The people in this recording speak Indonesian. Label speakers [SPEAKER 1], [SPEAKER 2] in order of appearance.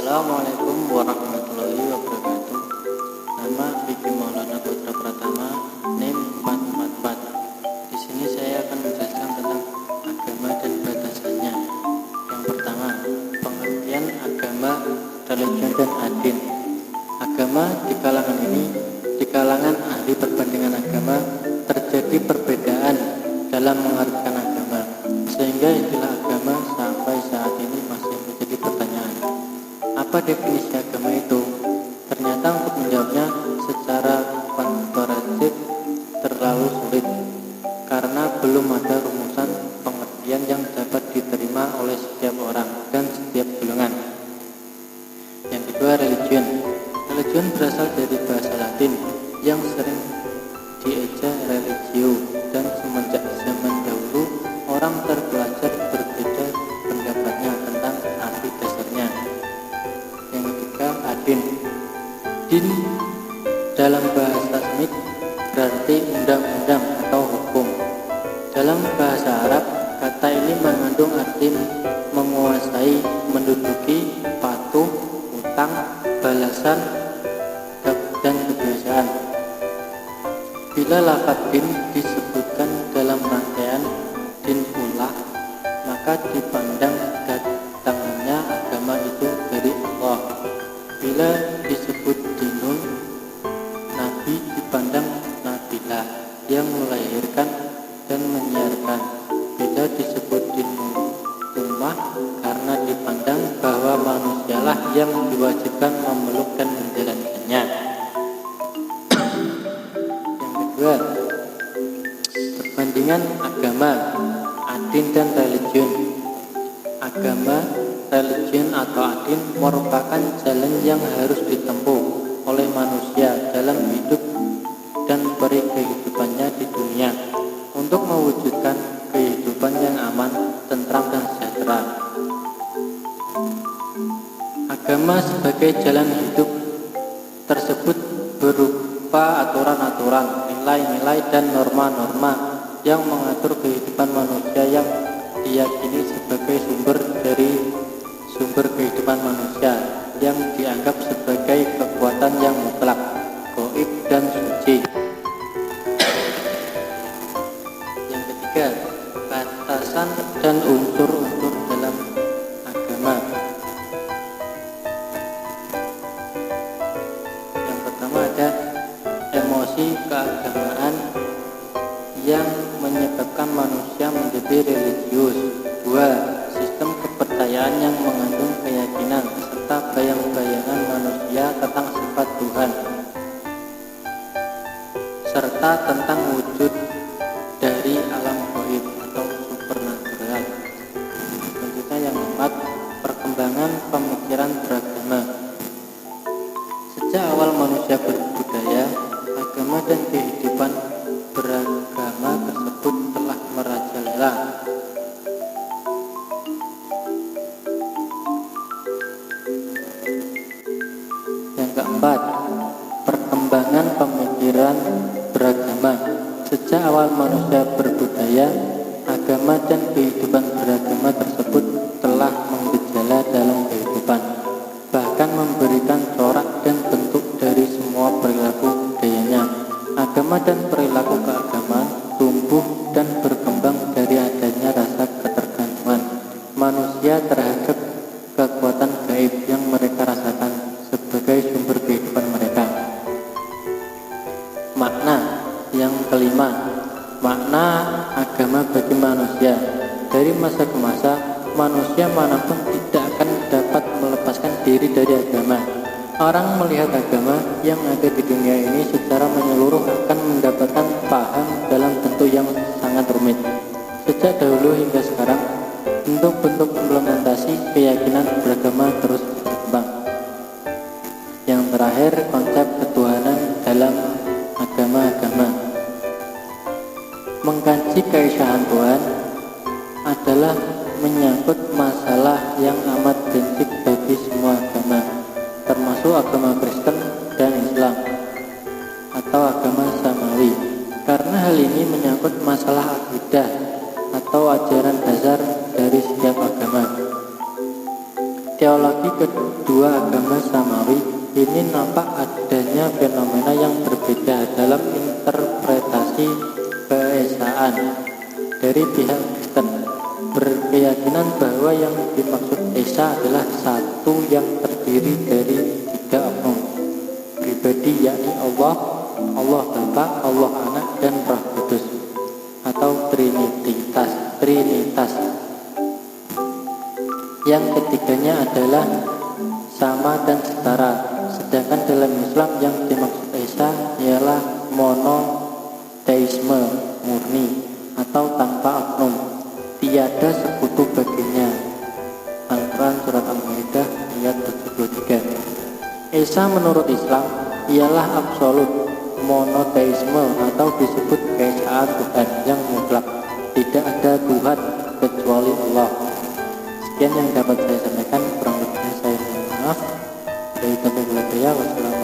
[SPEAKER 1] Assalamualaikum warahmatullahi wabarakatuh. Nama Vicky Maulana Putra Pratama, NIM 444. Di sini saya akan menjelaskan tentang agama dan batasannya. Yang pertama, pengertian agama, religion dan adin. Agama di kalangan ahli perbandingan agama terjadi perbedaan dalam mengartikan agama, sehingga istilah agama sampai saat ini masih menjadi pertanyaan. Apa definisi agama itu? Ternyata untuk menjawabnya secara komparatif terlalu sulit, karena belum ada rumusan pengertian yang dapat diterima oleh setiap orang dan setiap golongan. Yang kedua, religion. Religion berasal dari bahasa Latin yang sering dieja religio, dan semenjak zaman dahulu orang terpelajar berbeda pendapatnya tentang arti dasarnya. Yang ketiga, adin. Din dalam bahasa Semit berarti undang-undang atau hukum. Dalam bahasa Arab, kata ini mengandung arti menguasai, menduduki, patuh, utang, balasan, dan kebiasaan. Bila lafaz din disebutkan dalam rangkaian din ulah, maka dipandang datangnya agama itu dari Allah. Bila disebut dinun, nabi dipandang nabilah yang melahirkan dan menyiarkan. Bila disebut dinun ummah, karena dipandang bahwa manusialah yang diwajibkan memeluk dan menjalankannya. Yang kedua, perbandingan agama, adin dan religion. Agama, religion atau adin merupakan jalan yang harus ditempuh oleh manusia dalam hidup dan kehidupannya di dunia untuk mewujudkan kehidupan yang aman, tentram dan sejahtera. Agama sebagai jalan hidup tersebut berupa aturan-aturan, nilai-nilai dan norma-norma yang mengatur kehidupan manusia yang diyakini sebagai sumber kehidupan manusia, yang dianggap sebagai kekuatan yang mutlak, gaib dan suci. Yang ketiga, batasan dan unsur-unsur dalam agama. Yang pertama ada emosi keagamaan yang menyebabkan manusia menjadi religius. 2. Sistem kepercayaan yang mengandung keyakinan serta bayang-bayangan manusia tentang sifat Tuhan serta tentang wujud dari alam gaib atau supernatural. Selanjutnya yang keempat, perkembangan pemikiran beragama. Sejak awal manusia berbudaya, agama dan kehidupan beragama tersebut telah merajalela. Yang keempat, perkembangan pemikiran beragama. Sejak awal manusia berbudaya, agama dan kehidupan beragama tersebut telah menggejala dalam kehidupan, bahkan memberikan corak dan bentuk dari semua perilaku budayanya. Agama dan perilaku keagamaan tumbuh dan berkembang dari adanya rasa ketergantungan manusia terhadap kekuatan gaib yang mereka rasakan sebagai sumber kehidupan mereka. Makna yang kelima, makna agama bagi manusia. Dari masa ke masa, manusia manapun tidak akan dapat melepaskan diri dari agama. Orang melihat agama yang ada di dunia ini secara menyeluruh akan mendapatkan paham dalam bentuk yang sangat rumit. Sejak dahulu hingga sekarang, bentuk-bentuk implementasi keyakinan beragama terus berkembang. Yang terakhir, konsep ketuhanan dalam agama-agama. Mengkaji keesaan Tuhan adalah menyangkut masalah yang amat prinsip bagi semua agama, termasuk agama Kristen dan Islam atau agama Samawi, karena hal ini menyangkut masalah akidah atau ajaran dasar dari setiap agama. Teologi Teologi kedua agama samawi ini nampak adanya fenomena yang berbeda dalam interpretasi keesaan. Dari pihak Kristen berkeyakinan bahwa yang dimaksud Esa adalah satu yang terdiri dari 3 oknum pribadi, yakni Allah, Allah Bapa, Allah Anak, dan Roh Kudus, atau Trinitas. Yang ketiganya adalah sama dan setara. Sedangkan dalam Islam yang dimaksud Esa ialah monoteisme murni atau tanpa oknum, tiada sekutu baginya. Al-Quran Surat Al-Maidah ayat 73. Esa menurut Islam ialah absolut monoteisme atau disebut keesaan Tuhan yang mutlak. Tidak ada Tuhan kecuali Allah. Sekian yang dapat saya sampaikan, kurang lebihnya saya mohon maaf. Dari Taufiq Wassalamualaikum.